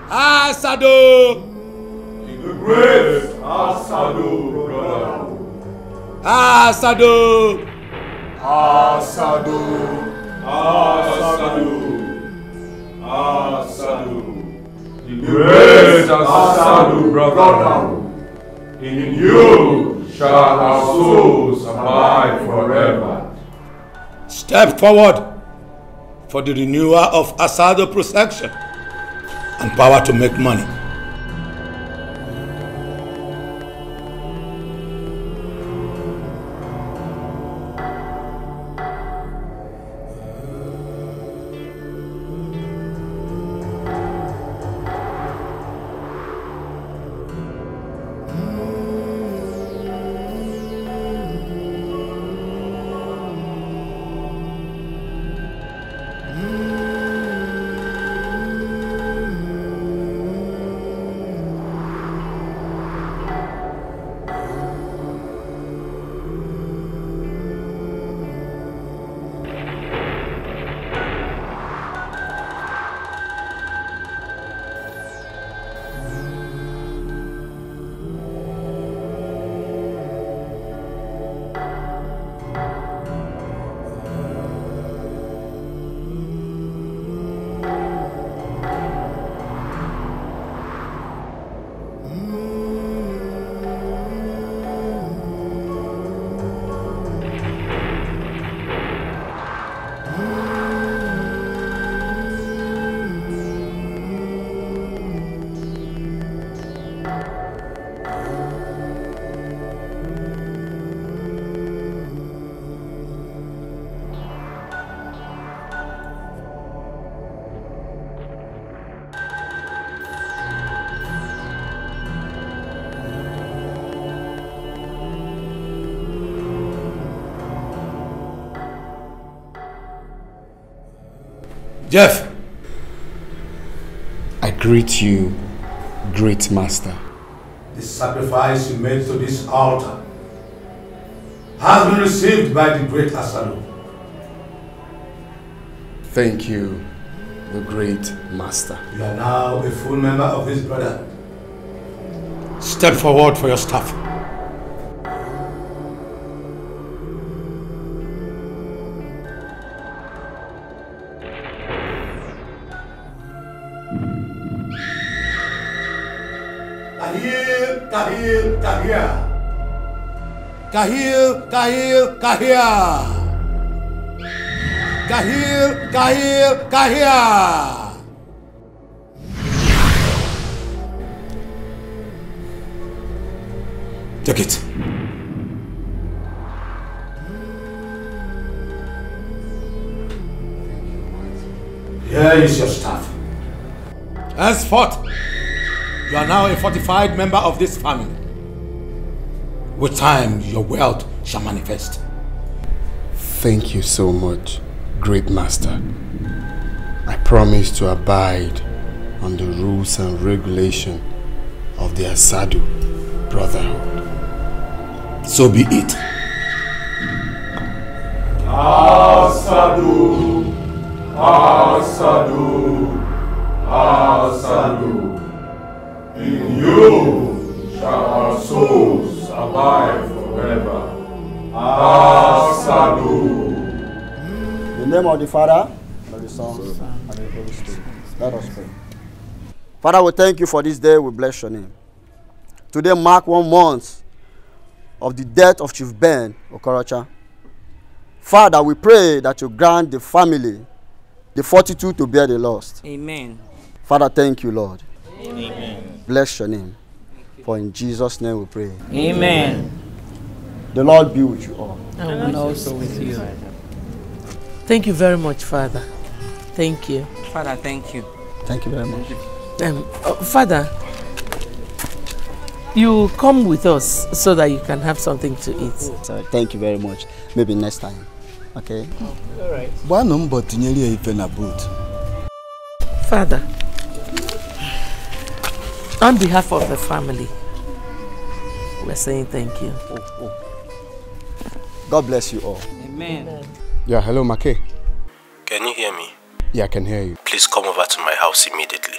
Asado! The great Asado, brother. Asado! Asado. Asado. Asado. The great Asado, brother. In you shall our souls abide forever. Step forward for the renewal of Asado protection and power to make money. Jeff, I greet you, great master. the sacrifice you made to this altar has been received by the great Asado. Thank you, the great master. You are now a full member of this brotherhood. Step forward for your staff. Kahir, Kahir, Kahir, Kahir. Kahir, Kahir, Kahir. Take it. Here is your staff. Henceforth, you are now a fortified member of this family. With time, your wealth shall manifest. Thank you so much, great master. I promise to abide on the rules and regulations of the Asado Brotherhood. So be it. Asado, Asado, Asado. In you shall our souls abide forever. Asado. In the name of the Father, and of the Son, and of the Holy Spirit. Let us pray. Father, we thank you for this day. We bless your name. Today mark 1 month of the death of Chief Ben Okorocha. Father, we pray that you grant the family the fortitude to bear the loss. Amen. Father, thank you, Lord. Amen. Bless your name. For in Jesus' name we pray. Amen. The Lord be with you all. And also with you. Thank you very much, Father. Thank you. Father, thank you. Thank you very much. Father, you come with us so that you can have something to eat. So, thank you very much. Maybe next time. Okay? All right. Father, on behalf of the family, we're saying thank you. God bless you all. Amen. Yeah, hello, Make. Can you hear me? Yeah, I can hear you. Please come over to my house immediately.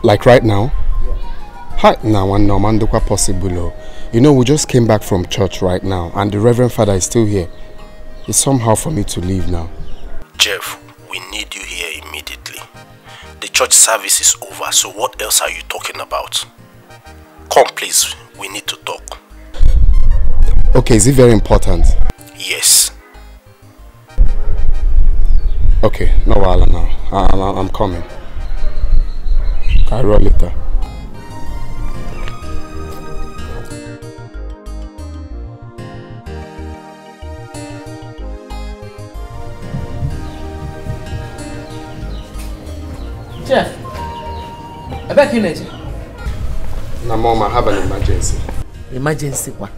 Like right now? Hi, now and no man do possible. You know, we just came back from church right now, and the Reverend Father is still here. It's somehow for me to leave now. Jeff, we need you here immediately. The church service is over, so what else are you talking about? Come please, we need to talk. Okay, is it very important? Yes. Okay, no while now. I'm coming. I'll roll later. Jeff, I beg you, Neji. Now, Mom, I have an emergency. Emergency what?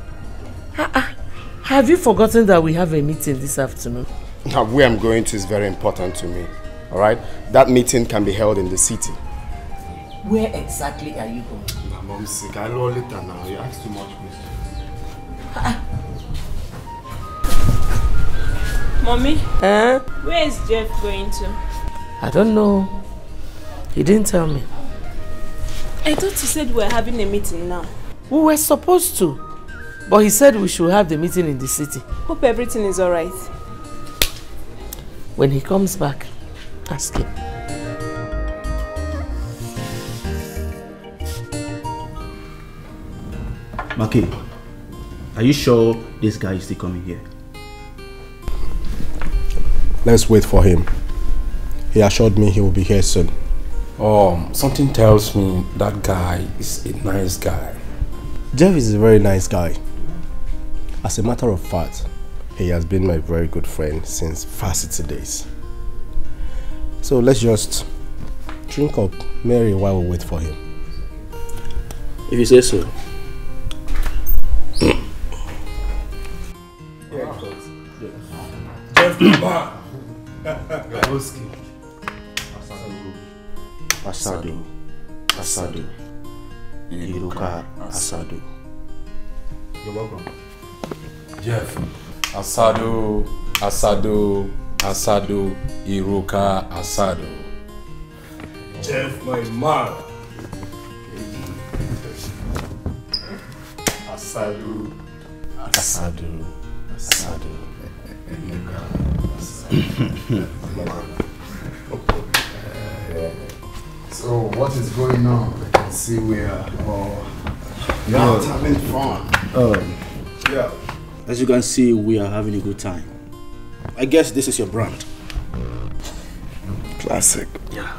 Have you forgotten that we have a meeting this afternoon? Now, where I'm going to is very important to me. Alright? That meeting can be held in the city. Where exactly are you going? Now, Mom's sick. I'll roll later now. You ask too much questions. Mommy? Where is Jeff going to? I don't know. He didn't tell me. I thought you said we were having a meeting now. We were supposed to. But he said we should have the meeting in the city. Hope everything is alright. When he comes back, ask him. Maki, are you sure this guy is still coming here? Let's wait for him. He assured me he will be here soon. Something tells me that guy is a nice guy. Jeff is a very nice guy. As a matter of fact, he has been my very good friend since varsity days. So let's just drink up Mary while we wait for him. If you say so. Asado, Asado, Iruka, Asado. You're welcome. Jeff, Asado, Asado, Asado, Iruka, Asado. Jeff, my man. Asado, Asado, Asado, Iruka, Asado. So what is going on? I can see we are all having fun. Yeah. As you can see, we are having a good time. I guess this is your brand. Classic. Yeah.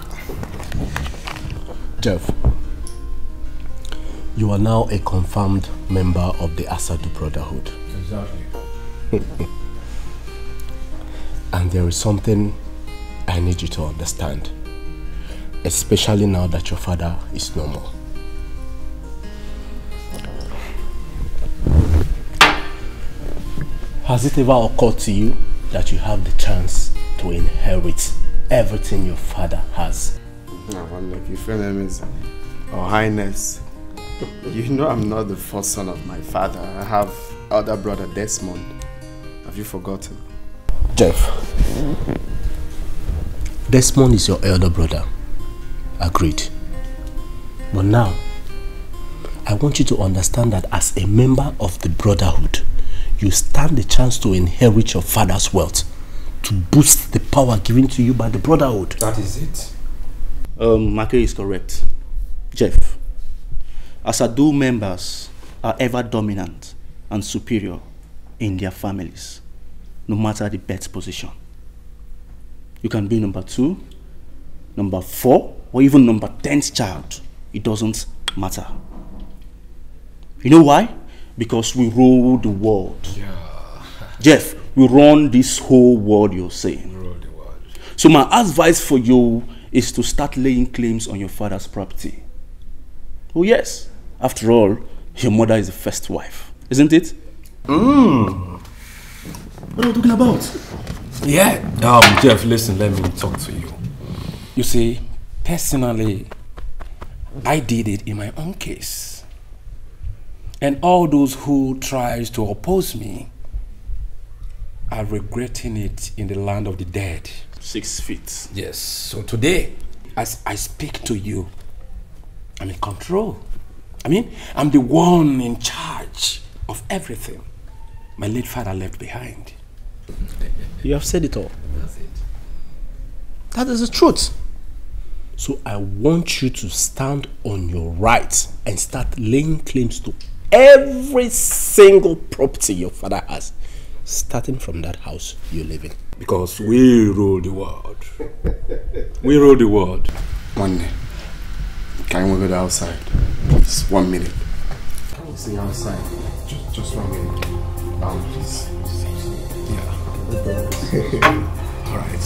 Jeff, you are now a confirmed member of the Asadu Brotherhood. Exactly. And there is something I need you to understand. Especially now that your father is no more. Has it ever occurred to you that you have the chance to inherit everything your father has? If your name is Your Highness, you know I'm not the first son of my father. I have elder brother Desmond. Have you forgotten? Jeff, Desmond is your elder brother. Agreed. But now, I want you to understand that as a member of the Brotherhood, you stand the chance to inherit your father's wealth, to boost the power given to you by the Brotherhood. That is it. Make is correct. Jeff, Asadu members are ever dominant and superior in their families, no matter the birth position. You can be number 2, number 4, or even number 10th child. It doesn't matter. You know why? Because we rule the world. Yeah. Jeff, we run this whole world, you're saying. Rule the world. So my advice for you is to start laying claims on your father's property. Oh yes, after all, your mother is the first wife, isn't it? What are you talking about? Yeah. Jeff, listen, let me talk to you. You see, personally, I did it in my own case. And all those who tries to oppose me, are regretting it in the land of the dead. 6 feet. Yes. So today, as I speak to you, I'm in control. I mean, I'm the one in charge of everything my late father left behind. You have said it all. That's it. That is the truth. So I want you to stand on your rights and start laying claims to every single property your father has, starting from that house you live in. Because we rule the world. We rule the world. Onny, can we go outside? Just 1 minute. Can we see outside? Just 1 minute. Please. Yeah. All right.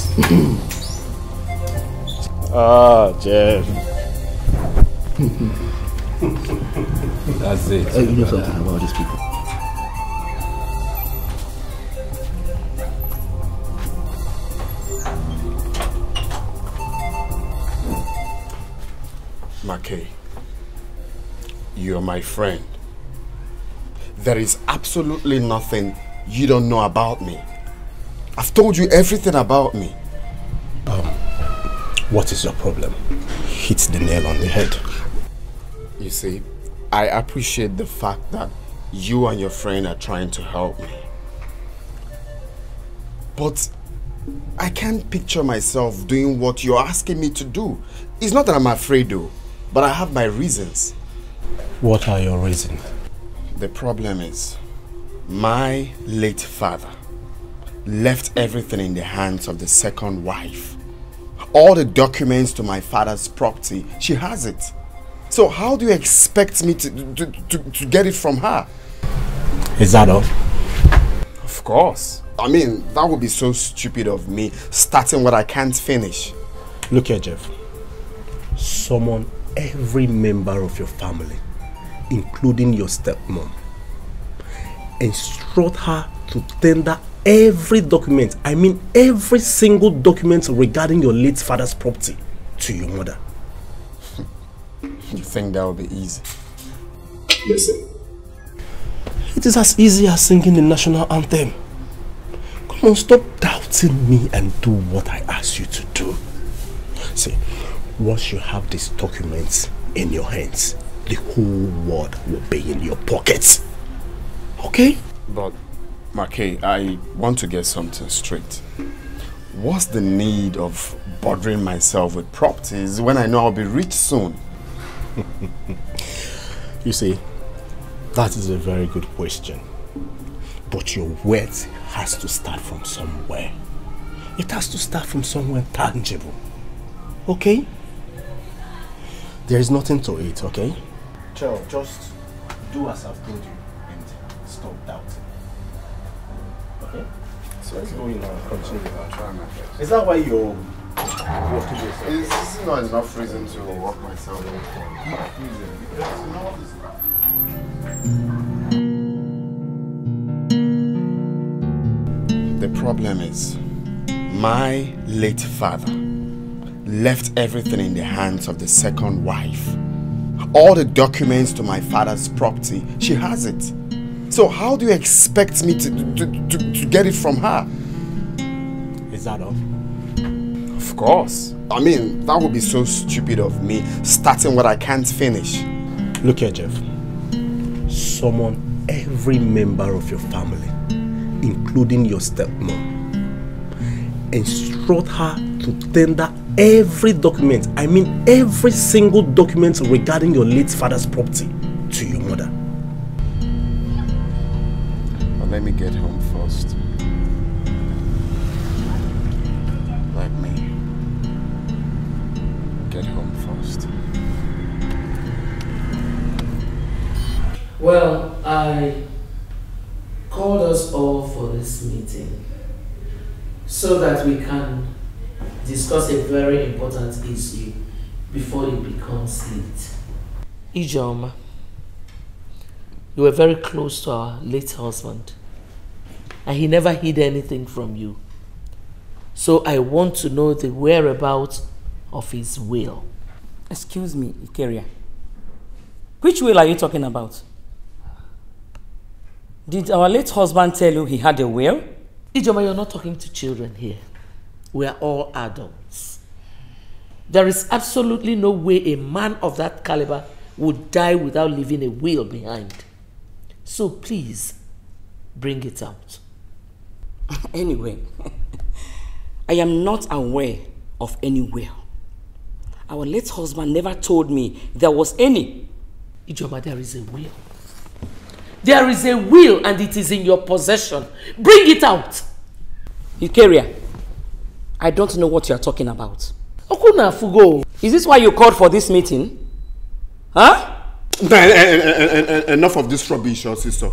Jeff. That's it. Oh, you know something about these people. Makei, you're my friend. There is absolutely nothing you don't know about me. I've told you everything about me. What is your problem? Hit the nail on the head. You see, I appreciate the fact that you and your friend are trying to help me. But I can't picture myself doing what you're asking me to do. It's not that I'm afraid though, but I have my reasons. What are your reasons? The problem is, my late father left everything in the hands of the second wife. All the documents to my father's property, she has it. So how do you expect me to get it from her? Is that all? Of course. I mean, that would be so stupid of me, starting what I can't finish. Look here, Jeff. Summon every member of your family, including your stepmom. Instruct her to tender every document, I mean every single document regarding your late father's property to your mother. You think that will be easy? Listen. It is as easy as singing the national anthem. Come on, stop doubting me and do what I ask you to do. See, once you have these documents in your hands, the whole world will be in your pockets. Okay? But, Makei, I want to get something straight. What's the need of bothering myself with properties when I know I'll be rich soon? You see, that is a very good question. But your wealth has to start from somewhere. It has to start from somewhere tangible. Okay? There is nothing to it, okay? Chill, just do as I've told you and stop doubting. Okay? So let's go in and continue. I'll try my best. Is that why you're walking yourself? This is not enough reason to walk myself in. The problem is, my late father left everything in the hands of the second wife. All the documents to my father's property, she has it. So how do you expect me to get it from her? Is that all? Of course. I mean, that would be so stupid of me, starting what I can't finish. Look here, Jeff. Summon every member of your family, including your stepmom. Instruct her to tender every document, I mean every single document regarding your late father's property to your mother. But let me get home first. Let me get home first. Well, I called us all for this meeting so that we can discuss a very important issue before it becomes late. Ijeoma, you were very close to our late husband and he never hid anything from you. So I want to know the whereabouts of his will. Excuse me, Ikeria. Which will are you talking about? Did our late husband tell you he had a will? Ijoma, you're not talking to children here. We are all adults. There is absolutely no way a man of that caliber would die without leaving a will behind. So please, bring it out. Anyway, I am not aware of any will. Our late husband never told me there was any. Ijoma, there is a will. There is a will and it is in your possession. Bring it out. Ikeria, I don't know what you are talking about. Okuna Fugo. Is this why you called for this meeting? Huh? Enough of this rubbish, your sister.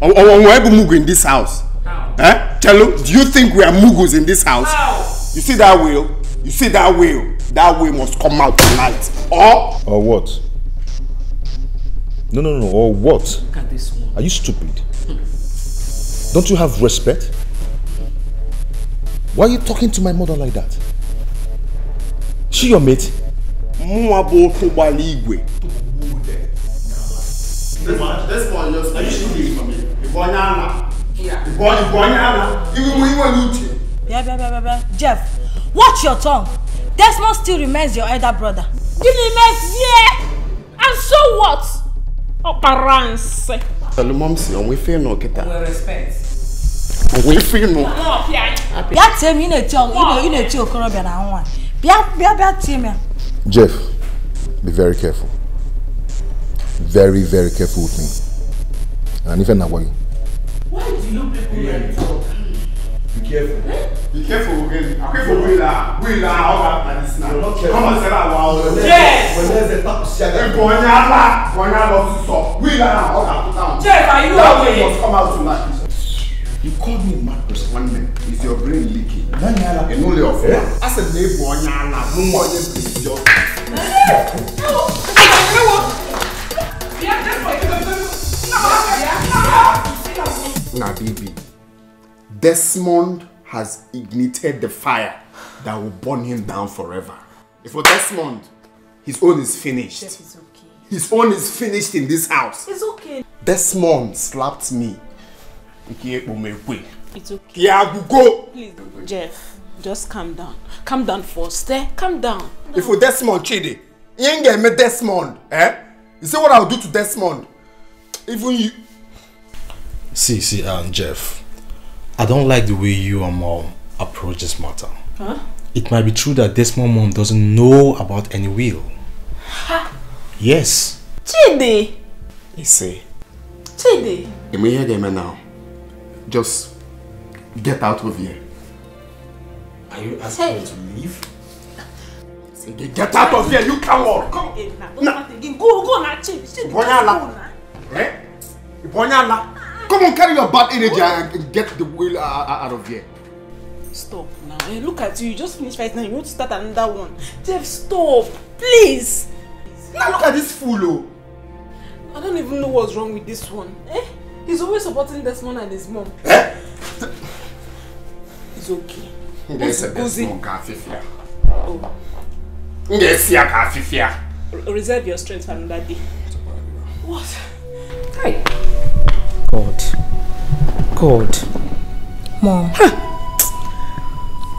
Mugu in this house. Eh? Chelo, do you think we are mugus in this house? How? You see that will? You see that will? That will must come out tonight. Or what? No. Or what? Look at this one. Are you stupid? Don't you have respect? Why are you talking to my mother like that? She your mate? This one just. Are you stupid for me? Jeff, watch your tongue. Desmond still remains your elder brother. Yeah. And so what? Operance. Tell mom see on we feel no get that. We respect. We feel no. Bia tell me in a tongue, in a tongue, Korobia na one. Bia tell me. Jeff, be very careful. Very, very careful with me. And even now, why? Why do you people like talk? Be careful. Be careful again. I'm careful. We la. All that is now. Come on, say that wow. Yes. When there's a top shit. Bonyala stop. We la. All that put down. Jeff, are you okay? Must come out tonight. You called me a mad person one minute. Is your brain leaking? Bonyala. And only of you. I said, "Ne Bonyala. No more than please just." Now, baby, Desmond has ignited the fire that will burn him down forever. If for Desmond, his own is finished. Jeff is okay. His own is finished in this house. It's okay. Desmond slapped me. It's okay. Please, Jeff, just calm down. Calm down first, eh? Calm down. If for Desmond, Chidi, you ain't get me Desmond, eh? You see what I'll do to Desmond? Even you. See, Jeff, I don't like the way you and Mom approach this matter. Huh? It might be true that Desmond Mom doesn't know about any will. Ha! Yes. Chidi! You see. Chidi! You may hear them now. Just get out of here. Are you asking me to leave? Say, get out of here, you coward! Come! Go now, Chidi! Bonyala! Eh? Bonyala! Come on, carry your bad energy and get the will out of here. Stop now. Hey, look at you. You just finished fighting and you want to start another one. Jeff, stop. Please. Now look at this fool. Oh. I don't even know what's wrong with this one. Eh? He's always supporting Desmond and his mom. Eh? It's okay. There's a Desmond Gafifia. Oh. There's a Gafifia. Reserve your strength for another day. What? Hey. God. Mom.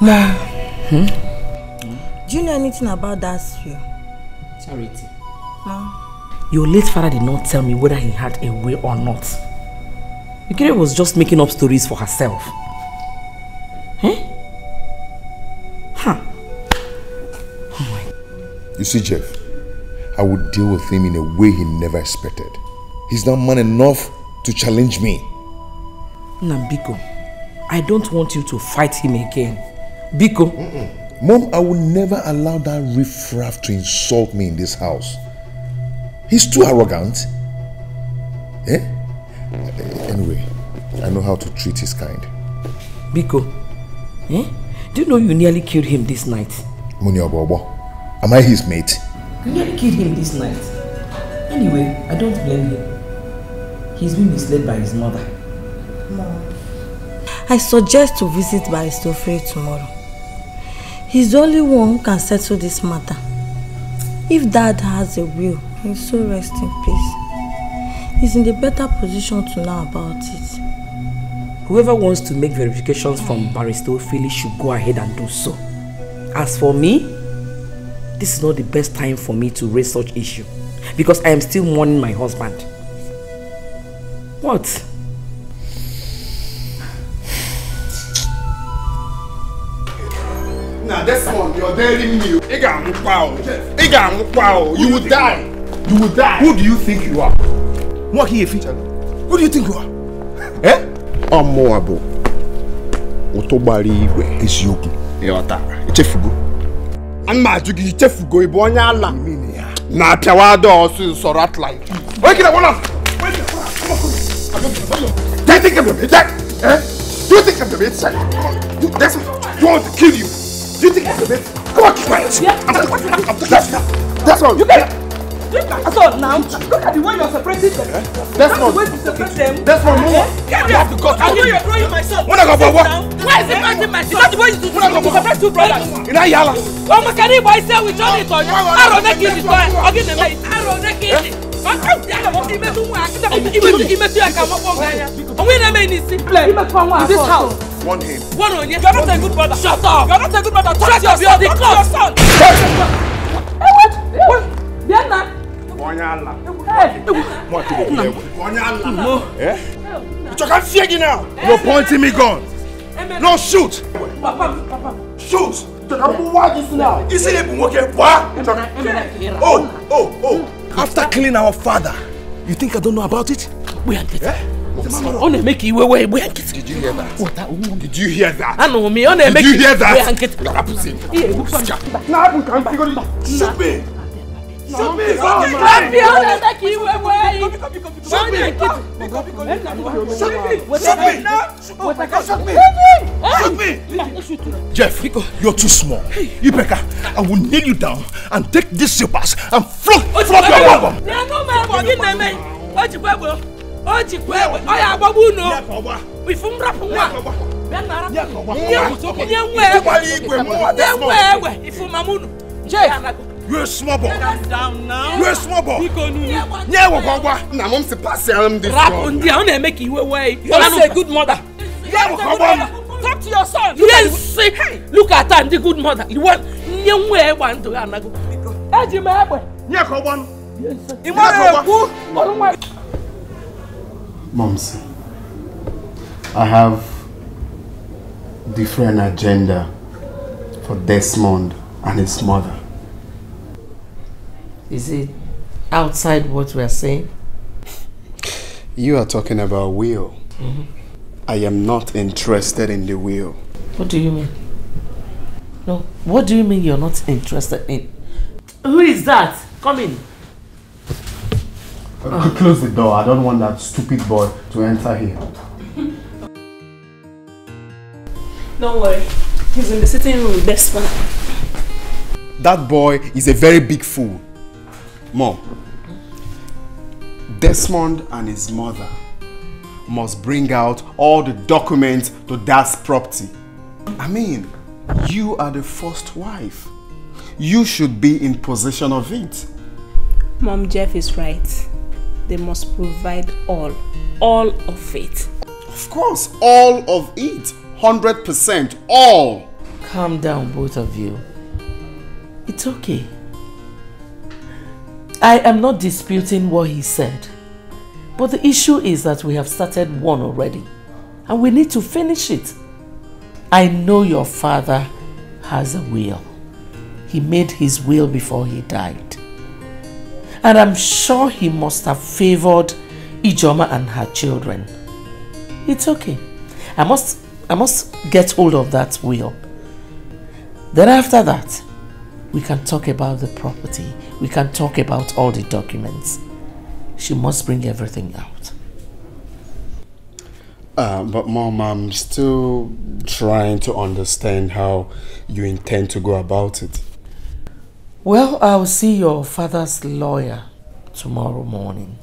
Mom. Do you know anything about that will? Charity. Mom. Your late father did not tell me whether he had a will or not. Dikeh was just making up stories for herself. Eh? Huh. Oh my. You see, Jeff, I would deal with him in a way he never expected. He's not man enough to challenge me. Biko, I don't want you to fight him again. Biko. Mom, I will never allow that riffraff to insult me in this house. He's too arrogant. Eh? Anyway, I know how to treat his kind. Biko, eh? Do you know you nearly killed him this night? Munya Bobo, am I his mate? You nearly killed him this night. Anyway, I don't blame him. He's been misled by his mother. Mom, I suggest to visit by Softel tomorrow. He's the only one who can settle this matter. If Dad has a will, he'll so rest in peace. He's in a better position to know about it. Whoever wants to make verifications from Barrister Philly should go ahead and do so. As for me, this is not the best time for me to raise such issue because I am still mourning my husband. What? Now this one, you're daring me. You will die. You will die. Who do you think you are? What here, feature? Who do you think you are? Eh? Omoabo. Otobari is you. Yota. Chefugo. And my jugi chefugo ibonya ala. Na piawado also sorat like. Wake it up, one Do you think I'm the bitch? Eh? Do you think I'm the bitch? You want to kill you? Do you think I'm the bitch? Come on, keep quiet. That's all. You get it. So now, look at the way you're separating them. That's not. The way you separate them. That's not more. Carry out the cut. I know you're throwing my son. When I go for what? Why is it fighting my son? That's the way you separate two brothers. In a yala. Oh, my God, boy, say we join it on you. I don't make it. I'll get the mate. I don't make it. This house. One him. One on you. You're not a good brother. Shut up. You're not a good brother. Trust yourself. Talk to your son. Hey, what? Bianna. You're pointing me gun. No, shoot. Shoot. Oh. After killing our father, you think I don't know about it? We are getting. Only make you away. We are getting. Did you hear that? Did you hear that? I know me. Only make you hear that? We are getting. Shoot me. Shoot me! Jeff, you're too small. Ibeka, I will nail you down and take these slippers and flog your bum. You're a small boy. Calm down now. You're a small boy. Now, mom's a pass this one. I'll make you away. You're a good mother. Talk to your son. Yes. Hey, look at her, the good mother. You want young way one to Anago. Moms, I have different agenda for Desmond and his mother. Is it outside what we are saying? You are talking about will. Mm-hmm. I am not interested in the will. What do you mean? No, what do you mean you're not interested in? Who is that? Come in. Close the door. I don't want that stupid boy to enter here. Don't worry. He's in the sitting room with best friend. That boy is a very big fool. Mom, Desmond and his mother must bring out all the documents to that property. I mean, you are the first wife. You should be in possession of it. Mom, Jeff is right. They must provide all of it. Of course, all of it. 100%, all. Calm down, both of you. It's okay. I am not disputing what he said. But the issue is that we have started one already. And we need to finish it. I know your father has a will. He made his will before he died. And I'm sure he must have favored Ijoma and her children. It's okay. I must get hold of that will. Then after that, we can talk about the property. We can talk about all the documents. She must bring everything out. But Mom, I'm still trying to understand how you intend to go about it. Well, I'll see your father's lawyer tomorrow morning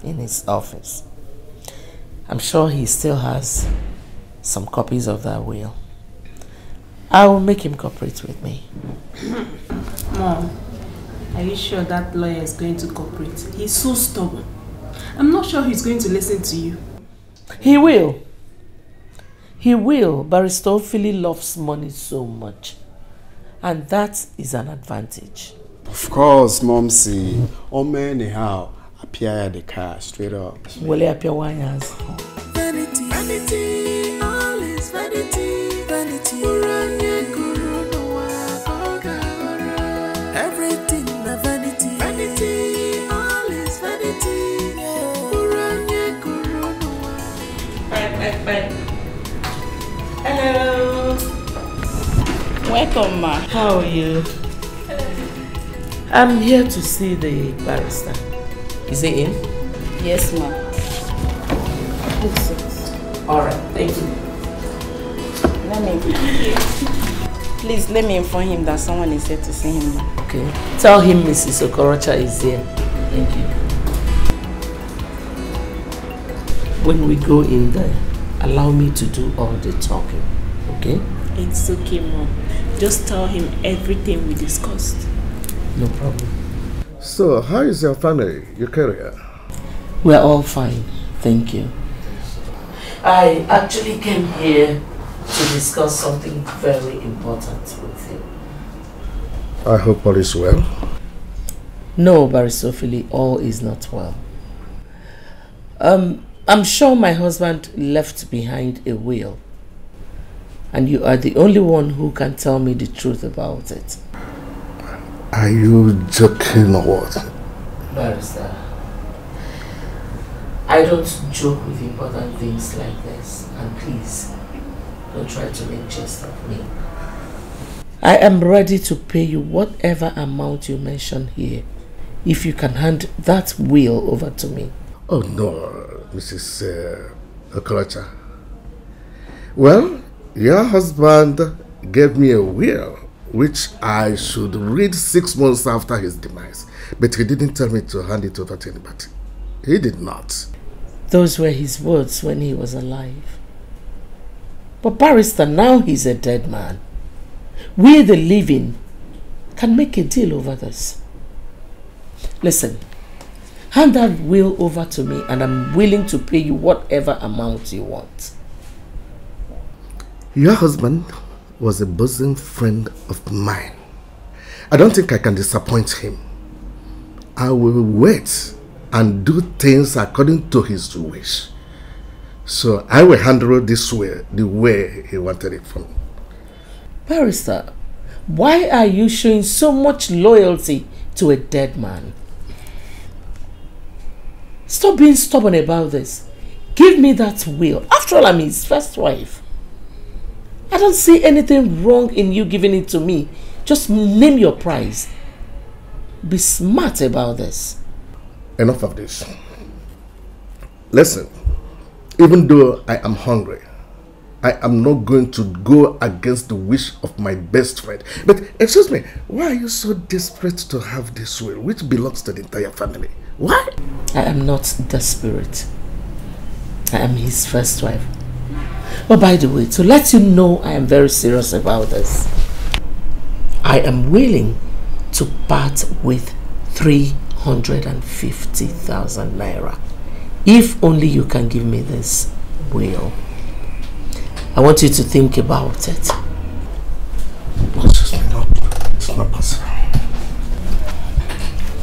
in his office. I'm sure he still has some copies of that will. I will make him cooperate with me. Mom, are you sure that lawyer is going to cooperate? He's so stubborn. I'm not sure he's going to listen to you. He will. He will. Barrister Ophelia loves money so much. And that is an advantage. Of course, Momsy. Anyhow, appear at the car straight up. Will appear wires? Vanity, vanity, all is vanity, vanity. Everything na vanity, vanity, all is vanity. Bye. Hello. Welcome, ma. How are you? I'm here to see the barrister. Is he in? Yes, ma. All right, thank you. Please let me inform him that someone is here to see him, ma. Okay. Tell him Mrs. Okorocha is here. Thank you. When we go in there, allow me to do all the talking, okay? It's okay, Mom. Just tell him everything we discussed. No problem. So, how is your family, your career? We're all fine, thank you. I actually came here to discuss something very important with you. I hope all is well. No, Barrister Ophelia, all is not well. I'm sure my husband left behind a will. And you are the only one who can tell me the truth about it. Are you joking or what? Barrister, I don't joke with important things like this. And please, don't try to make jest of me. I am ready to pay you whatever amount you mention here, if you can hand that will over to me. Oh no, Mrs. Okorocha. Well, your husband gave me a will which I should read 6 months after his demise, but he didn't tell me to hand it over to anybody. He did not. Those were his words when he was alive. But barrister, now he's a dead man. We, the living, can make a deal over this. Listen, hand that will over to me and I'm willing to pay you whatever amount you want. Your husband was a bosom friend of mine. I don't think I can disappoint him. I will wait and do things according to his wish. So I will handle this way, the way he wanted it from me. Barrister, why are you showing so much loyalty to a dead man? Stop being stubborn about this. Give me that will. After all, I'm his first wife. I don't see anything wrong in you giving it to me. Just name your price. Be smart about this. Enough of this. Listen, even though I am hungry, I am not going to go against the wish of my best friend. But excuse me, why are you so desperate to have this will, which belongs to the entire family? Why? I am not desperate. I am his first wife. But by the way, to let you know I am very serious about this, I am willing to part with 350,000 naira. If only you can give me this will. I want you to think about it. It's not possible.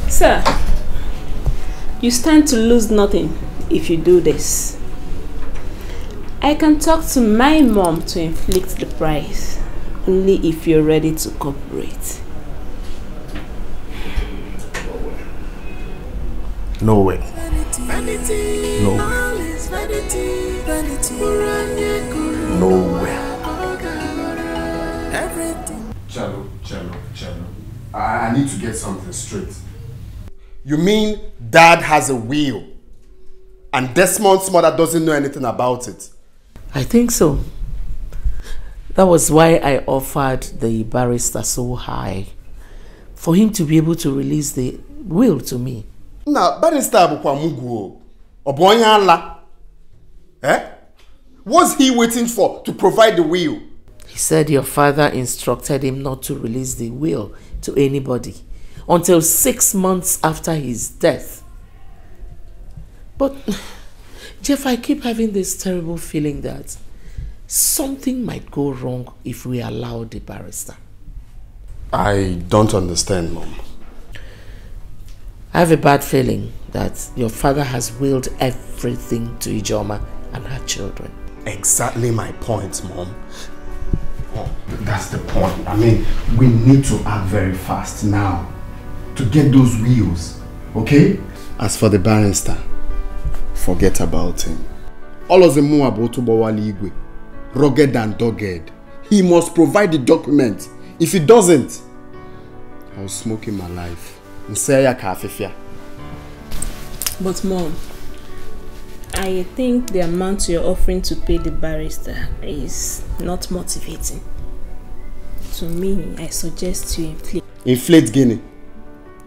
Sir, you stand to lose nothing if you do this. I can talk to my mom to inflict the price, only if you're ready to cooperate. No way. No way. No way. Chalo. I need to get something straight. You mean Dad has a will and Desmond's mother doesn't know anything about it? I think so. That was why I offered the barrister so high, for him to be able to release the will to me. Now, barrister bukwa mugu obonya. What's he waiting for to provide the will? He said your father instructed him not to release the will to anybody until 6 months after his death. But Jeff, I keep having this terrible feeling that something might go wrong if we allow the barrister. I don't understand, Mom. I have a bad feeling that your father has willed everything to Ijeoma and her children. Exactly my point, Mom. Oh, that's the point. I mean, we need to act very fast now to get those wheels, okay? As for the barrister, forget about him. All of them know about Igwe, rugged and dogged. He must provide the document. If he doesn't, I'll smoke him alive. But Mom, I think the amount you're offering to pay the barrister is not motivating. To me, I suggest you inflate. Inflate Guinea?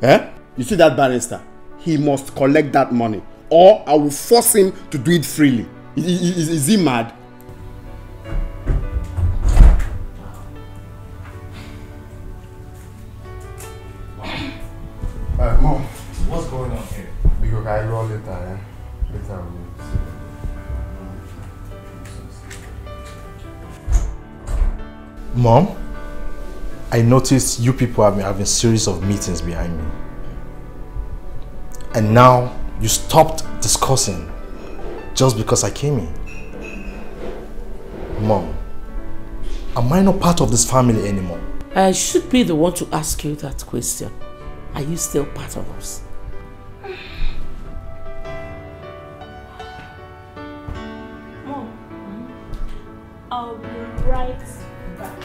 Eh? You see that barrister? He must collect that money, or I will force him to do it freely. Is he mad? Mom, what's going on here? Because I roll later, eh? Later Mom, I noticed you people have been having a series of meetings behind me. And now you stopped discussing just because I came in. Mom, am I not part of this family anymore? I should be the one to ask you that question. Are you still part of us? Mom, I'll be right back.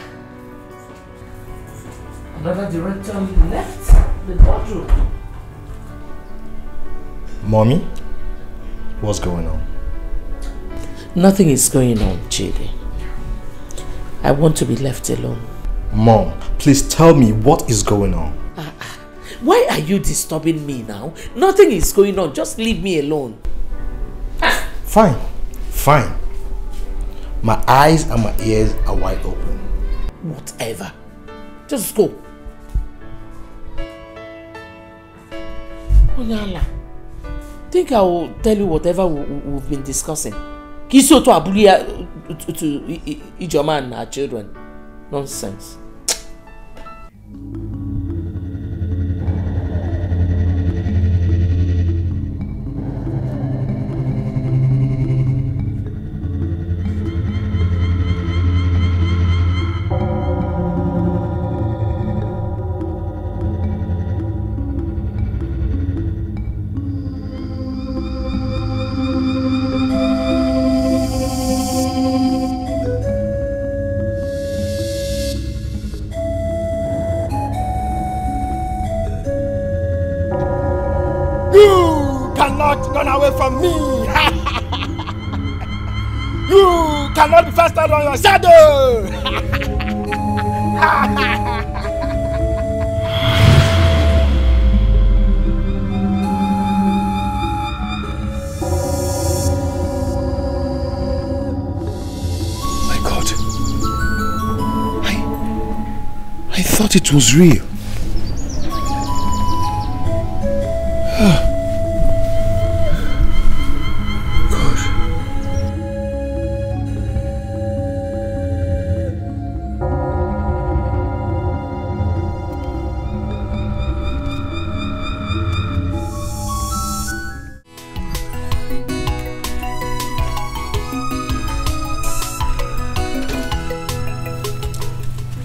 Another director left the boardroom. Mommy, what's going on? Nothing is going on, Chidi. I want to be left alone. Mom, please tell me what is going on. Why are you disturbing me now? Nothing is going on. Just leave me alone. Fine, fine. My eyes and my ears are wide open. Whatever. Just go. Onyala, think I will tell you whatever we've been discussing. Kiso to Abulia to Ijeoma and her children. Nonsense. Run away from me! You cannot be faster on your shadow! My God. I thought it was real.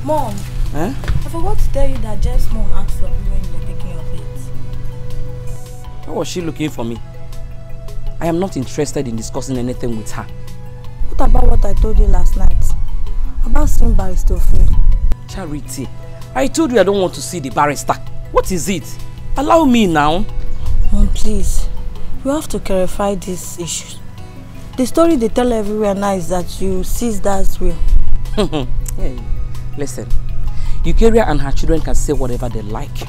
Mom, I forgot to tell you that Jeff's mom asked of you when you were taking your bait. Why was she looking for me? I am not interested in discussing anything with her. What about what I told you last night? About seeing Barrister Phil? Charity, I told you I don't want to see the barrister. What is it? Allow me now. Mom, please. You have to clarify this issue. The story they tell everywhere now is that you seized that will. Hey, listen, Eukarya and her children can say whatever they like.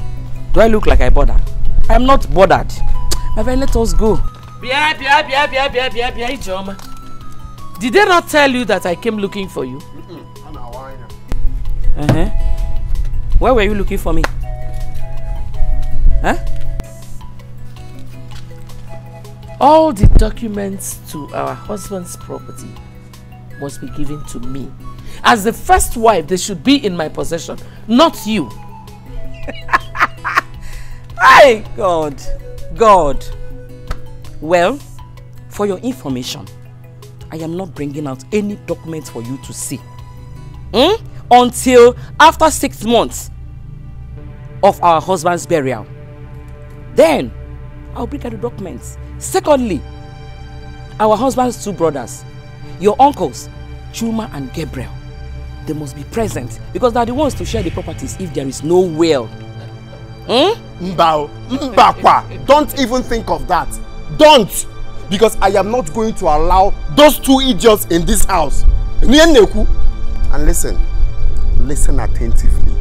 Do I look like I bother? I am not bothered. My friend, let us go. Ijeoma. Did they not tell you that I came looking for you? Where were you looking for me? Huh? All the documents to our husband's property must be given to me. As the first wife, they should be in my possession, not you. Hey, God. God. Well, for your information, I am not bringing out any documents for you to see. Until after 6 months of our husband's burial. Then, I'll bring out the documents. Secondly, our husband's 2 brothers, your uncles, Chuma and Gabriel, they must be present because they're the ones to share the properties if there is no will. Mbakwa, don't even think of that. Don't! Because I am not going to allow those 2 idiots in this house. And listen attentively.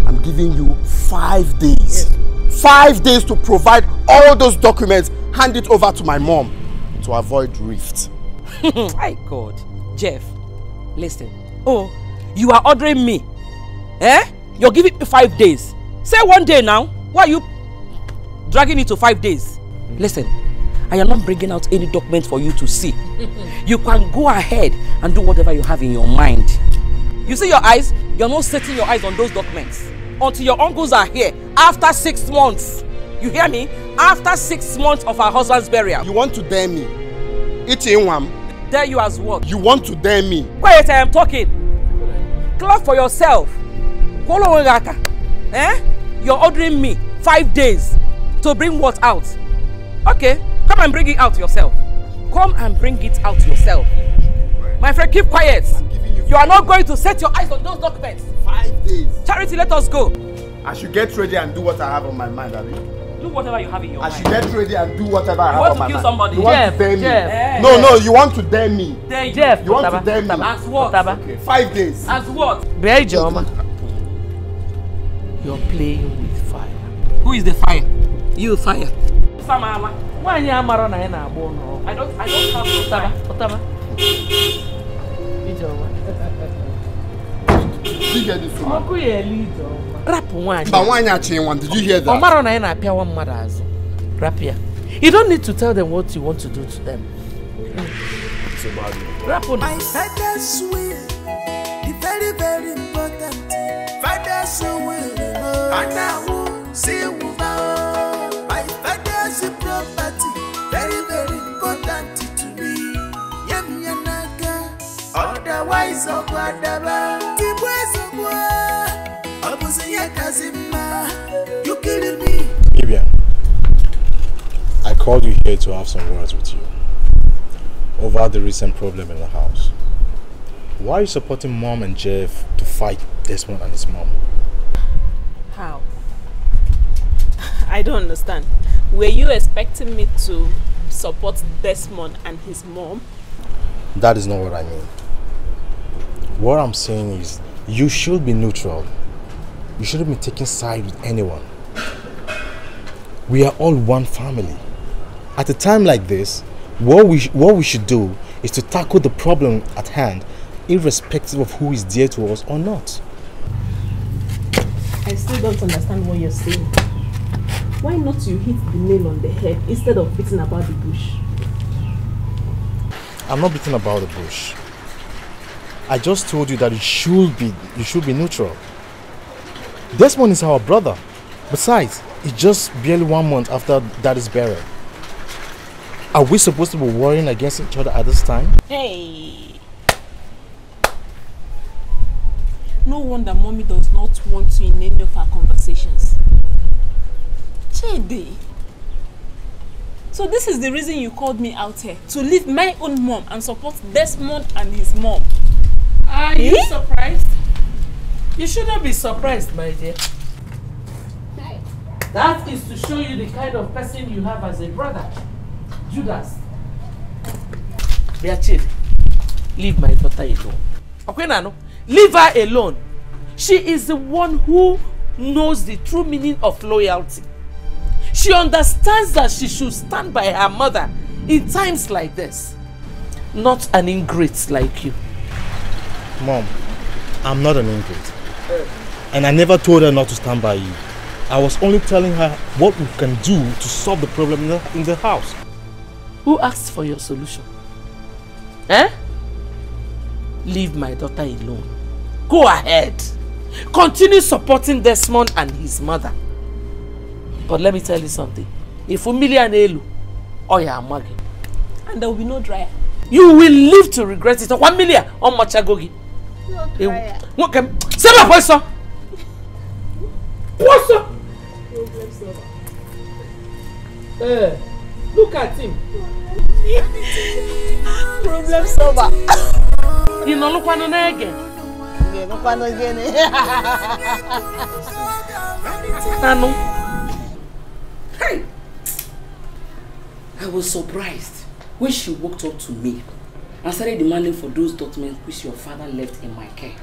I'm giving you 5 days. Yes. 5 days to provide all those documents, hand it over to my mom to avoid rift. My God. Jeff, listen. Oh, you are ordering me. You're giving me 5 days. Say 1 day now. Why are you dragging it to 5 days? Listen, I am not bringing out any document for you to see. You can go ahead and do whatever you have in your mind. You see your eyes? You're not setting your eyes on those documents until your uncles are here after 6 months. You hear me? After 6 months of our husband's burial. You want to dare me? Dare you as what? You want to dare me? Quiet, I am talking. Clap for yourself. You're ordering me 5 days to bring what out? Okay, come and bring it out yourself. Come and bring it out yourself. My friend, keep quiet. You are not going to set your eyes on those documents. 5 days. Charity, let us go. I should get ready and do what I have on my mind, Abi. Do whatever you have in your mind. I should get ready and do whatever I have on my mind. You want to kill somebody? You want to dare me? No, you want to dare me. Jeff, you want to dare me. As what? Okay, 5 days. As what? You're playing with fire. Who is the fire? You fire. Samala. Why are you married? I don't have no time. Did you hear this one? Rap one. But why not change one? Did you hear that? You don't need to tell them what you want to do to them. It's about you. Rap on. My father's will, the very, very important thing. Father's will, and I will see you. My father's property, very, very important to me. Yamyanaga, otherwise, you killing me. Vivian, I called you here to have some words with you over the recent problem in the house. Why are you supporting Mom and Jeff to fight Desmond and his mom? How? I don't understand. Were you expecting me to support Desmond and his mom? That is not what I mean. What I'm saying is, you should be neutral. You shouldn't be taking sides with anyone. We are all one family. At a time like this, what we should do is to tackle the problem at hand, irrespective of who is dear to us or not. I still don't understand what you're saying. Why not you hit the nail on the head instead of beating about the bush? I'm not beating about the bush. I just told you that you should be neutral. Desmond is our brother. Besides, it's just barely 1 month after Daddy's burial. Are we supposed to be worrying against each other at this time? Hey! No wonder Mommy does not want to in any of our conversations. Chidi! So this is the reason you called me out here, to leave my own mom and support Desmond and his mom. Are you surprised? You should not be surprised, my dear. That is to show you the kind of person you have as a brother. Judas. Beatrice, leave my daughter alone. Okay, Nano? Leave her alone. She is the one who knows the true meaning of loyalty. She understands that she should stand by her mother in times like this. Not an ingrate like you. Mom, I'm not an ingrate. And I never told her not to stand by you. I was only telling her what we can do to solve the problem in the house. Who asked for your solution? Eh? leave my daughter alone. Go ahead. Continue supporting Desmond and his mother. But let me tell you something. If million elu, Magi. And there will be no dryer. You will live to regret it. 1 million on Machagogi. No dryer. Say my voice, sir. What's up? Look at him. Problem solver. You know, look one again. Look one again. Hey! I was surprised when she walked up to me and started demanding for those documents which your father left in my care.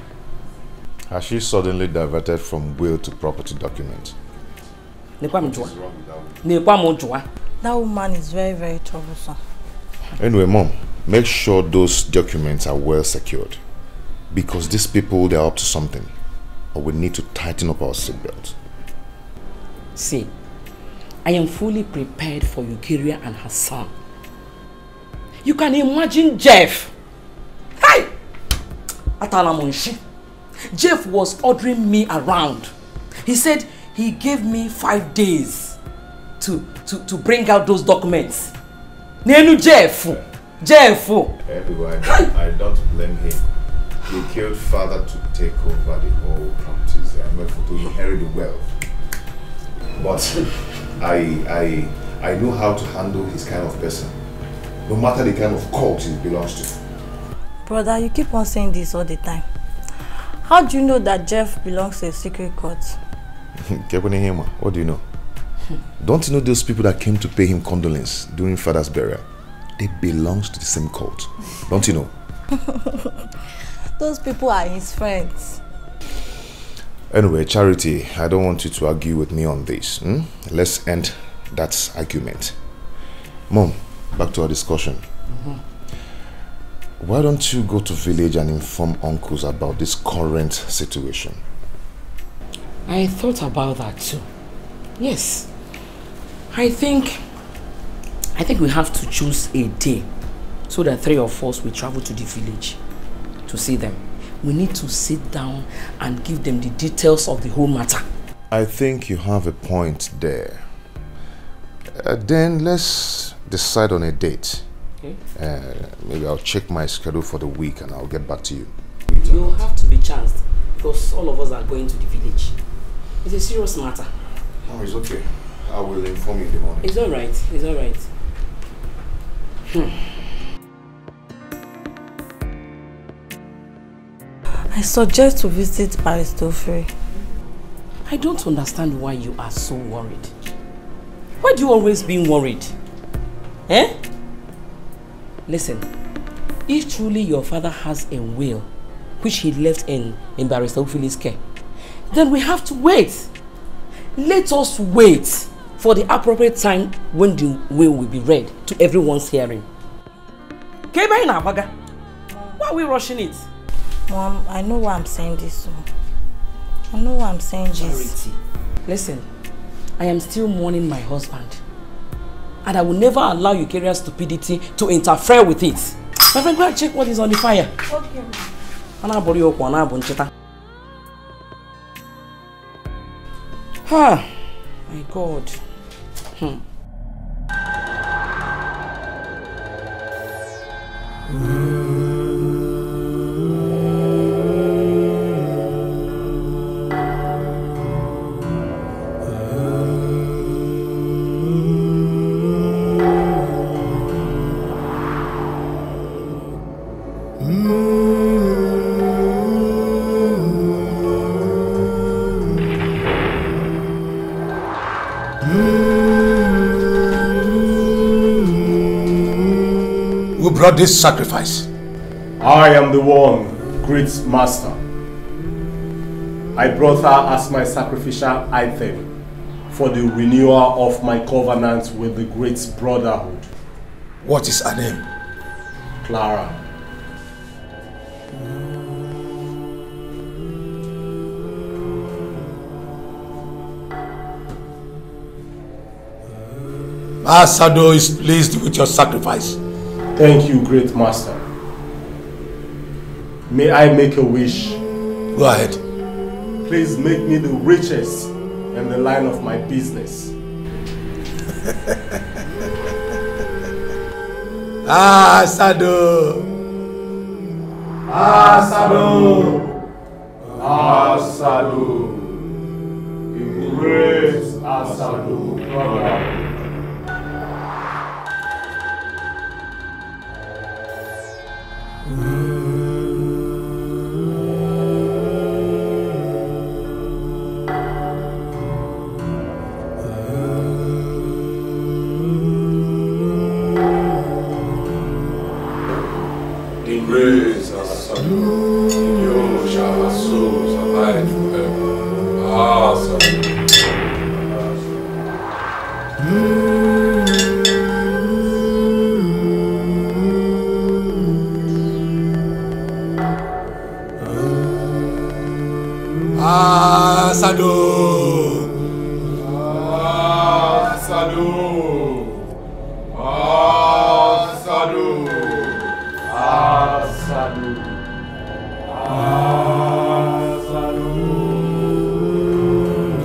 Has she suddenly diverted from will to property document? That woman is very, very troublesome. Anyway, Mom, make sure those documents are well secured. Because these people, they're up to something. Or we need to tighten up our seatbelt. See, I am fully prepared for Eukaria and her son. You can imagine Jeff. Hey! Jeff was ordering me around. He said he gave me 5 days to bring out those documents. Nenu Jeff. Everyone, I don't blame him. He killed father to take over the whole properties. I meant to inherit the wealth. But I know how to handle his kind of person. No matter the kind of cult he belongs to. Brother, you keep on saying this all the time. How do you know that Jeff belongs to a secret cult? What do you know? Don't you know those people that came to pay him condolence during father's burial? They belong to the same cult. Don't you know? Those people are his friends. Anyway, Charity, I don't want you to argue with me on this. Let's end that argument. Mom, back to our discussion. Why don't you go to village and inform uncles about this current situation? I thought about that too. Yes. I think we have to choose a day so that 3 of us will travel to the village to see them. We need to sit down and give them the details of the whole matter. I think you have a point there. Then let's decide on a date. Okay. Maybe I'll check my schedule for the week and I'll get back to you. You have to be chanced because all of us are going to the village. It's a serious matter. Oh, it's okay. I will inform you in the morning. It's alright. It's alright. I suggest to visit Baristofre. I don't understand why you are so worried. Why do you always be worried? Eh? Listen, if truly your father has a will which he left in Baristofre's care, then we have to wait. Let us wait for the appropriate time when the will be read to everyone's hearing. Why are we rushing it? Mom, I know why I'm saying this. I know why I'm saying this. Charity, listen, I am still mourning my husband. And I will never allow Eucaria's stupidity to interfere with it. My friend, go and check what is on the fire. Okay. Ah, my God. Who brought this sacrifice? I am the one, great master. I brought her as my sacrificial item for the renewal of my covenant with the great brotherhood. What is her name? Clara. Asado is pleased with your sacrifice. Thank you, great master. May I make a wish? Go ahead. Please make me the richest in the line of my business. Asado! Asado! Asado! The great Asado brother.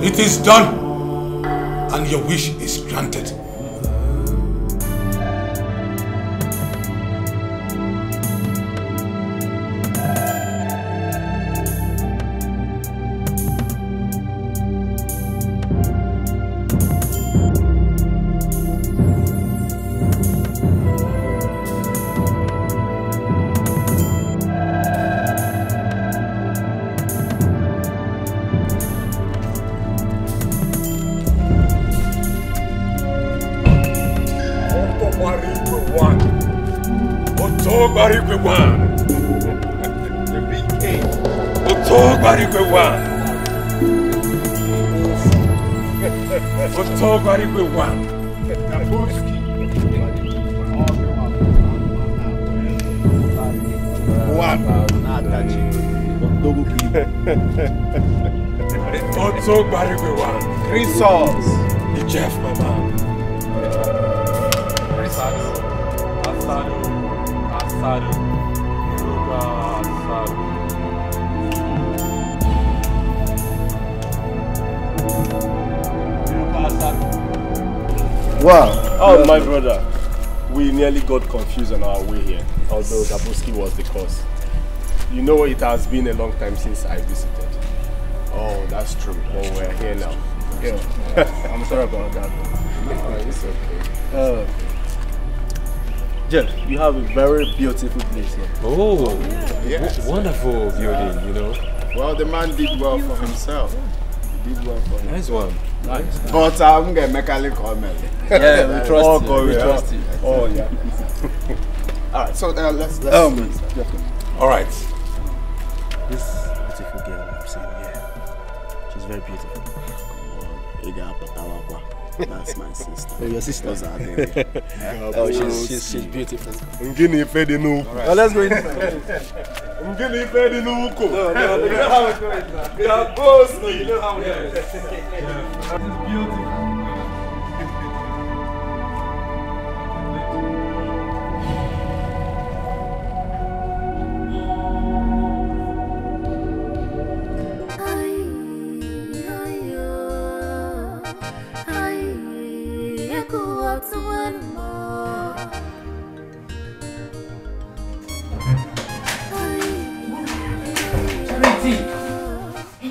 It is done, and your wish is granted. Three souls. The Jeff, my man. Wow. Oh, my brother. We nearly got confused on our way here, although Dabuski was the cause. You know, it has been a long time since I visited. Oh, that's true. But we're here now. Yeah. I'm sorry about that. No, it's okay. Jeff, you have a very beautiful place here. Oh, yes. Wonderful building, you know. Well, the man did well for himself. He did well for himself. Nice one. Nice. But I'm going to make a little comment. Yeah, we trust you. We trust you. Oh, yeah. Alright, so let's All right. This beautiful girl I'm seeing here, she's very beautiful. That's my sister. Oh, your sisters are there. Oh, she's beautiful. Right. Let's go inside. This beautiful.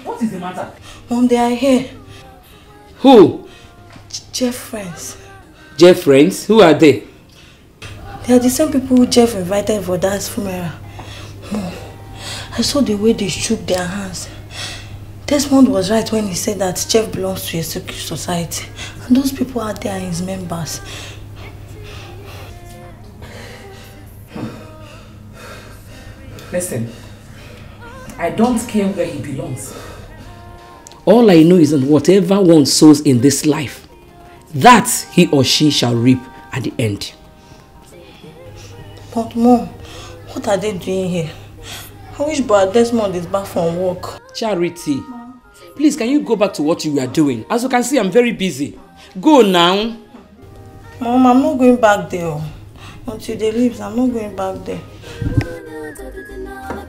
What is the matter? Mom, they are here. Who? Jeff friends. Jeff friends? Who are they? They are the same people who Jeff invited for Dad's funeral. Mom, I saw the way they shook their hands. Desmond was right when he said that Jeff belongs to a secret society. And those people out there are his members. Listen, I don't care where he belongs. All I know is that whatever one sows in this life, that he or she shall reap at the end. But Mom, what are they doing here? I wish Brother Desmond is back from work. Charity, please can you go back to what you were doing? As you can see, I'm very busy. Go now. Mom, I'm not going back there. Until they leave, I'm not going back there.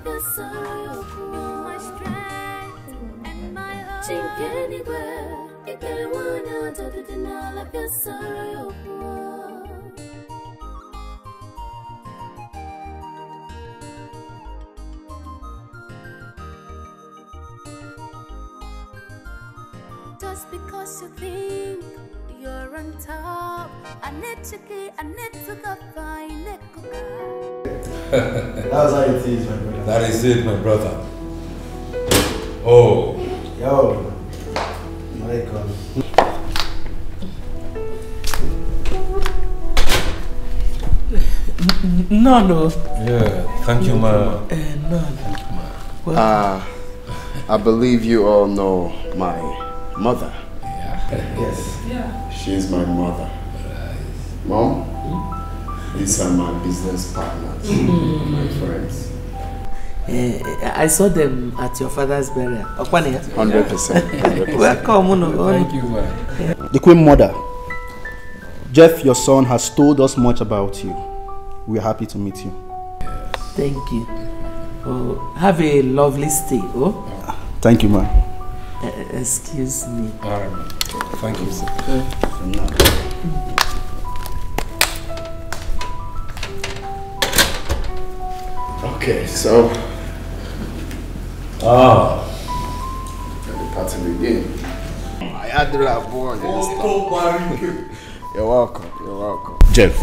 your sorrow. You're my strength and my hope. Chikelue, you can want out to deny of your sorrow. Just because you think you're on top, I need to go find it. That's how it is, my brother. That is it, my brother. Oh. Yo. Welcome. No. Yeah, thank you, ma. No. I believe you all know my mother. Yes. Yeah. She's my mother. Mom, these are my business partners, my friends. I saw them at your father's burial. 100%. Welcome. Thank you, man. The Queen Mother, Jeff, your son, has told us much about you. We are happy to meet you. Thank you. Oh, have a lovely stay. Oh. Thank you, ma'am. Excuse me. All right. Thank you, sir. Okay, so the party begin. I had to have born. You're welcome. You're welcome. Jeff,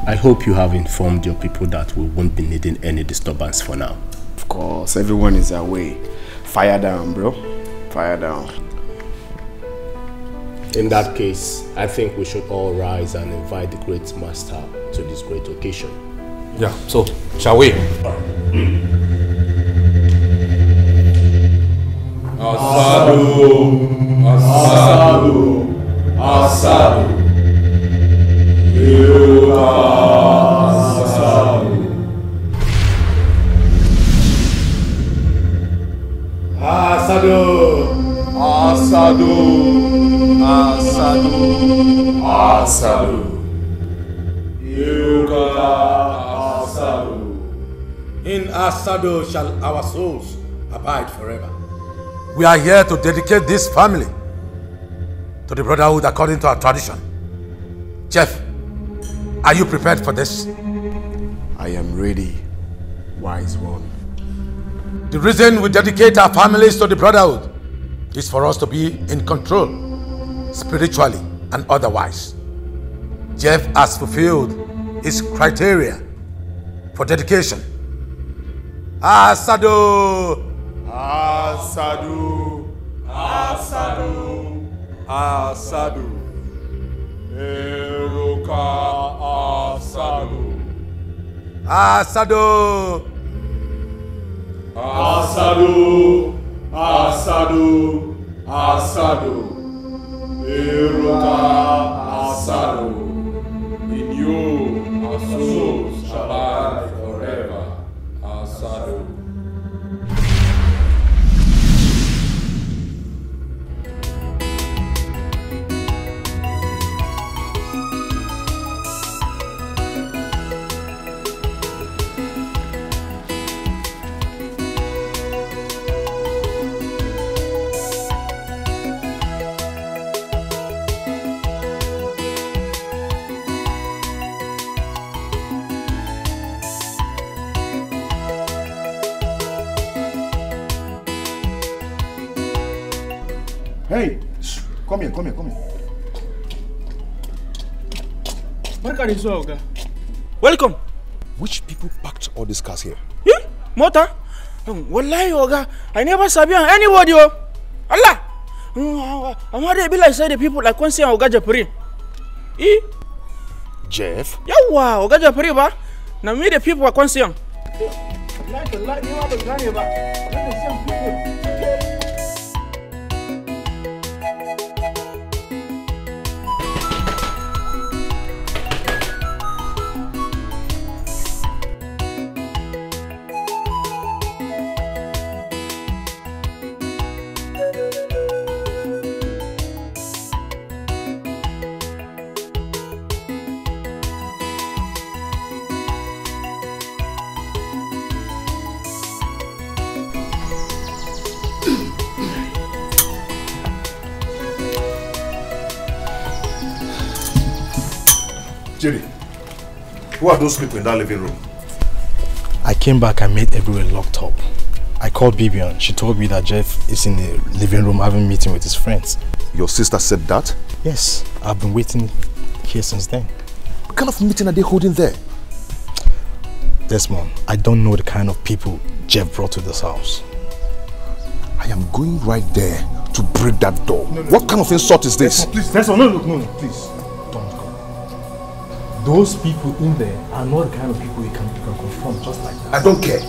I hope you have informed your people that we won't be needing any disturbance for now. Of course, everyone is away. Fire down, bro. Fire down. In that case, I think we should all rise and invite the great master to this great occasion. Yeah, so, shall we? Asadu, Asadu, Asadu, Asadu, Asadu, Asadu, Asadu, Asadu. In Asadu shall our souls abide forever. We are here to dedicate this family to the brotherhood according to our tradition. Jeff, are you prepared for this? I am ready, wise one. The reason we dedicate our families to the brotherhood is for us to be in control, spiritually and otherwise. Jeff has fulfilled his criteria for dedication. Asadu! Asadu! Asadu! Asadu! Eruka Asadu! Asadu! Asadu! Asadu! Asadu! Eruka Asadu! In you our souls shall abide forever. Asadu. Hey, come here. Where can you go, Oga? Welcome. Which people parked all these cars here? Yeah, motor. Wallahi, Oga, I never sabi anybody. Allah. I'm not be like say the people like say Oga Japri. Jeff? Yawa, Oga Japri ba. Na me the people are say. Jerry, who are those people in that living room? I came back and made everywhere locked up. I called Bibian. She told me that Jeff is in the living room having a meeting with his friends. Your sister said that? Yes, I've been waiting here since then. What kind of meeting are they holding there? Desmond, I don't know the kind of people Jeff brought to this house. I am going right there to break that door. No, what kind of insult is this? Please, Desmond, no, please. Don't go. Those people in there are not the kind of people you can confront just like that. I don't care.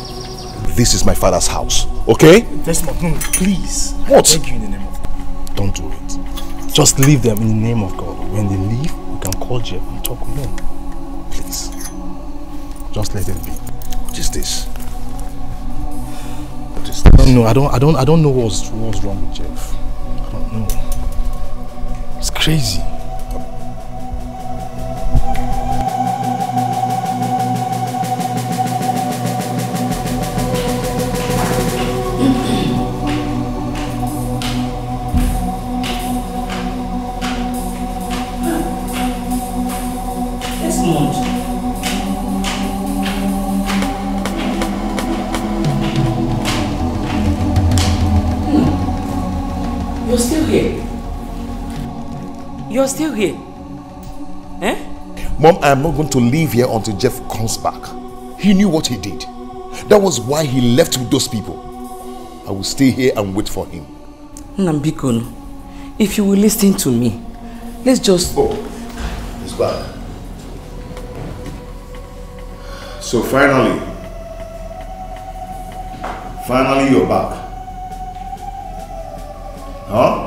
This is my father's house, okay? Desmond, no, please. What? I beg you in the name of God. Don't do it. Just leave them in the name of God. When they leave, we can call Jeff and talk with them. Please. Just let it be. What is this? What is this? No, I don't know what's wrong with Jeff. I don't know. It's crazy. You're still here? Eh? Mom, I am not going to leave here until Jeff comes back. He knew what he did. That was why he left with those people. I will stay here and wait for him. Nambikono, if you will listen to me, let's just... Oh, he's back. So finally you're back. Huh?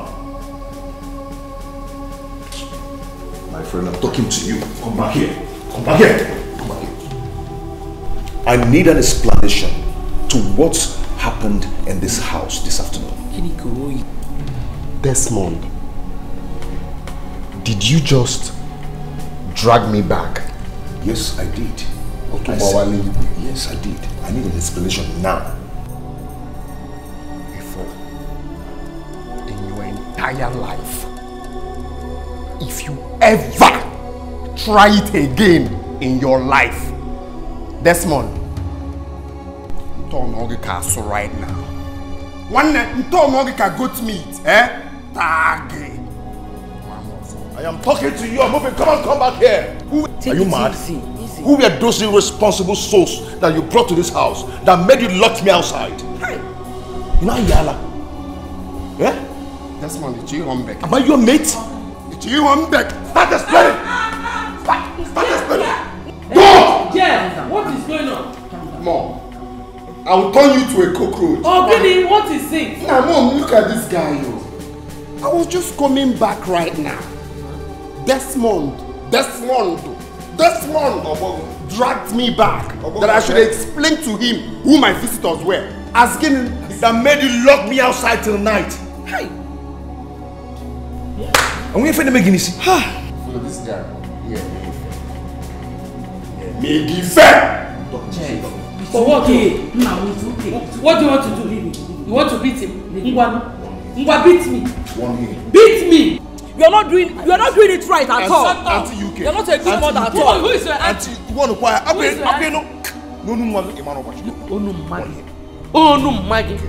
My friend, I'm talking to you. Come back here. Come back here. Come back here. I need an explanation to what happened in this house this afternoon. Desmond, did you just drag me back? Yes, I did. Okay, yes, I did. I need an explanation now. Before, in your entire life, if you ever try it again in your life, Desmond, so right now. One goat meat, eh? I am talking to you. I'm moving. Come back here. Are you mad? Who were those irresponsible souls that you brought to this house that made you lock me outside? You know Yala? Yeah? Desmond, it's you home back. Am I your mate? It's you home back. Start explaining. Start explaining. Go! Jeff, what is going on? Mom, I will turn you to a cockroach. Oh, really? What is it? Now, Mom, look at this guy, yo. I was just coming back right now. Desmond dragged me back that I should explain to him who my visitors were. Asking him that made you lock me outside till night. Hey. And we ain't making this. Follow this guy. Yeah. Make it fair. For what? What do you want to do? You want to beat him? Ngwa, beat me. Beat me. You're not doing it right at all. Auntie UK. You're not a good mother at all. Who is your auntie? You want to quiet? No, Maggie.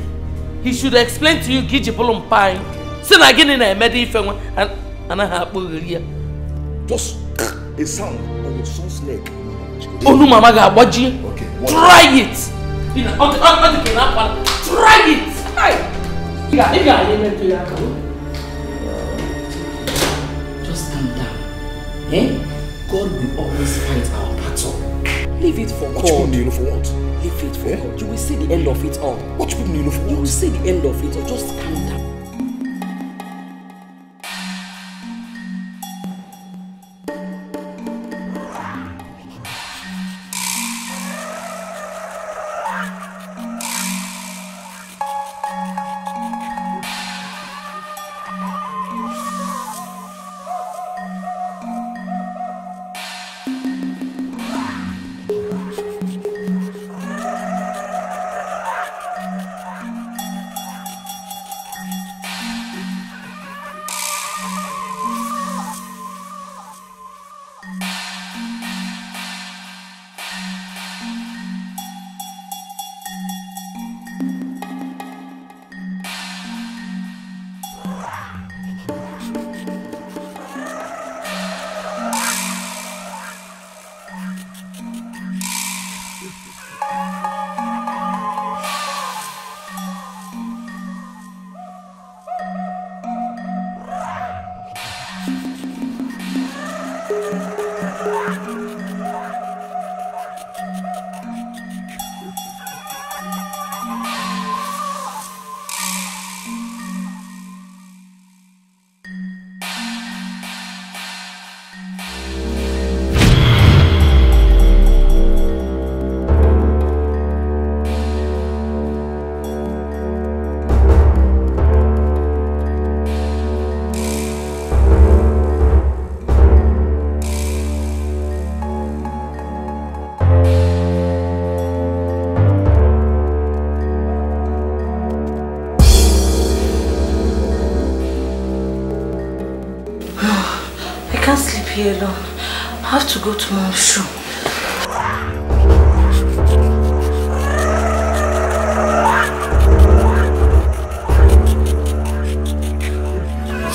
He should explain to you Gijipolum Pine. Send again in a medical and I have just a sound on your son's neck. Oh no, Mama, what you? Okay. Try it. Try it. Just calm down. Eh? God will always fight our battle. Leave it for God. What you for what? Leave it for God. You will see the end of it all. What you for what? You will see the end of it all. Just calm down. can't sleep here alone. I have to go to Mom's room.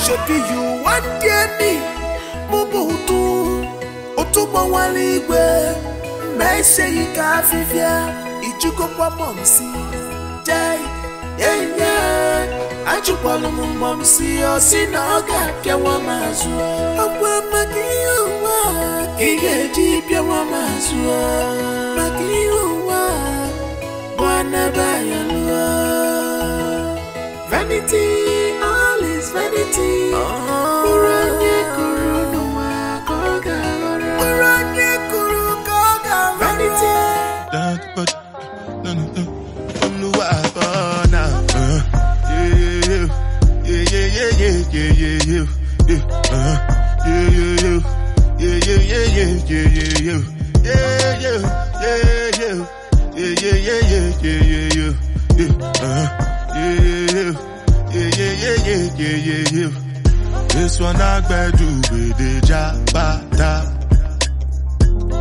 Shebi you want me, Mubutu, Otubo Waligwe, Mese Ika Fifia, Ijuko kwa Momsi, Jai, yeah, Ajupalo Momsi, Osinoga, Piawamazu, Akwa Makiuwa, Igeji Piawamazu, Makiuwa, Bwana Bayalua, Vanity. Vanity, Uranye kuru nuwa koga ora. Uranye kuru koga vanity. But no, Oluwa bona. This one I do with the jabata.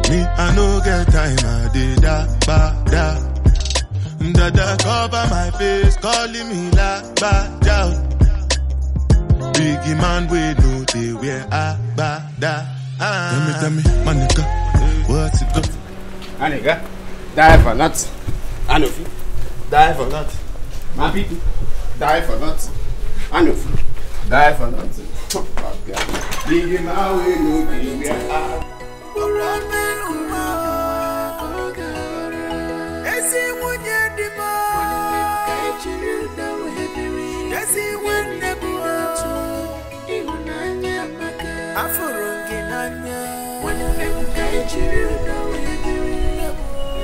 Me, I no get time, I did da. Dada cover my face, calling me la bada. Biggie man, we know they wear a bada. Tell me, my nigga, what's it good? My nigga, die for nuts. I know you. Die for nuts. My people, die for nuts. I know you. Die for nuts. Biggie man, we know they wear a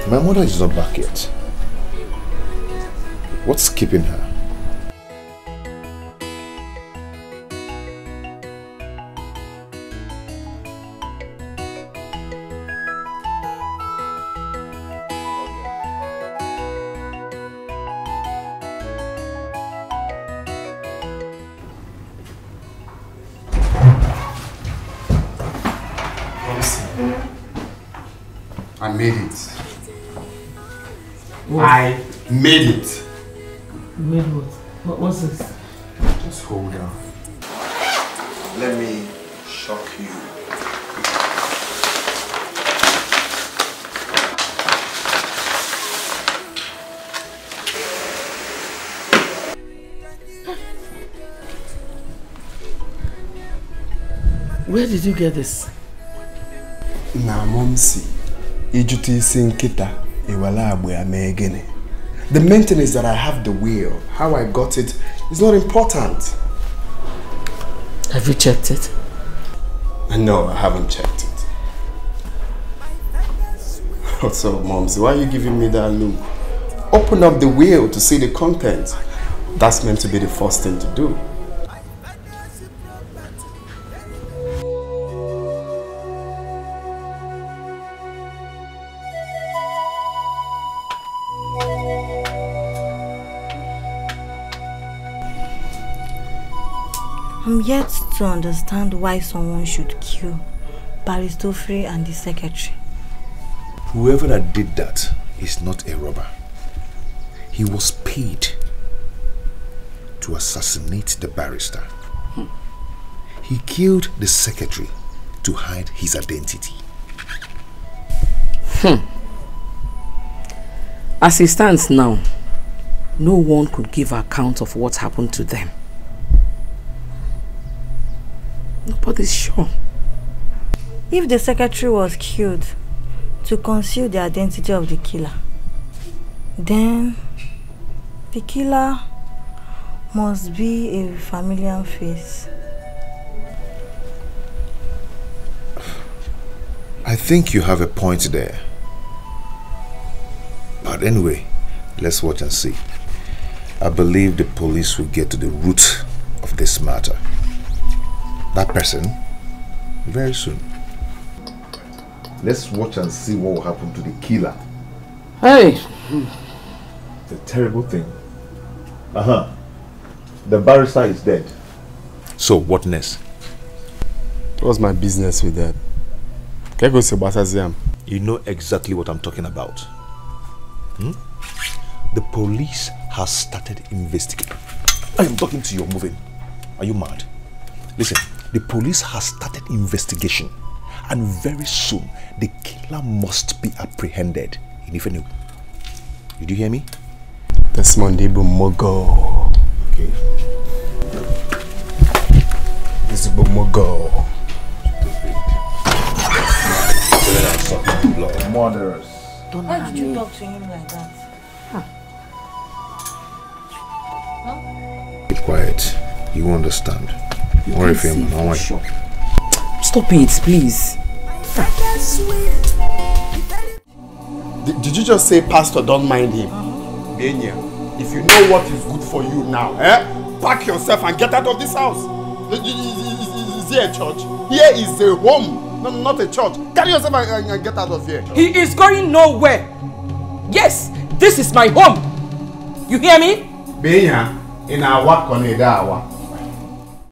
My mother is not back yet. What's keeping her? I made it. What? I made it. You made what? What's this? Just hold on. Let me shock you. Where did you get this? Na momsi. Ijuti sinkita iwala abwe amegene. The main thing is that I have the will. How I got it is not important. Have you checked it? No, I haven't checked it. What's up, Momsi? Why are you giving me that look? Open up the will to see the content. That's meant to be the first thing to do. I'm yet to understand why someone should kill Baristofre and the secretary. Whoever that did that is not a robber. He was paid to assassinate the barrister. He killed the secretary to hide his identity. As it stands now, no one could give account of what happened to them. Nobody's sure. If the secretary was killed to conceal the identity of the killer, then the killer must be a familiar face. I think you have a point there. But anyway, let's watch and see. I believe the police will get to the root of this matter. That person very soon. Let's watch and see what will happen to the killer. Hey! It's a terrible thing. The barrister is dead. So what next? What's my business with that? Can I go to Basaziam? You know exactly what I'm talking about. Hmm? The police has started investigating. I am talking to you, moving. Are you mad? Listen, the police has started investigation, and very soon the killer must be apprehended in Ifenu. Did you hear me? That's Mondibu Mogo. Okay. It's Mogo. Murderers. Why did you talk to him like that? Keep quiet. You understand. You worry for him. Stop it, please. Did you just say, Pastor, don't mind him? Benya, if you know what is good for you now, pack yourself and get out of this house. Is here a church? Here is a home, not a church. Carry yourself and get out of here. He is going nowhere. Yes, this is my home. You hear me? Benya, in our work on the hour.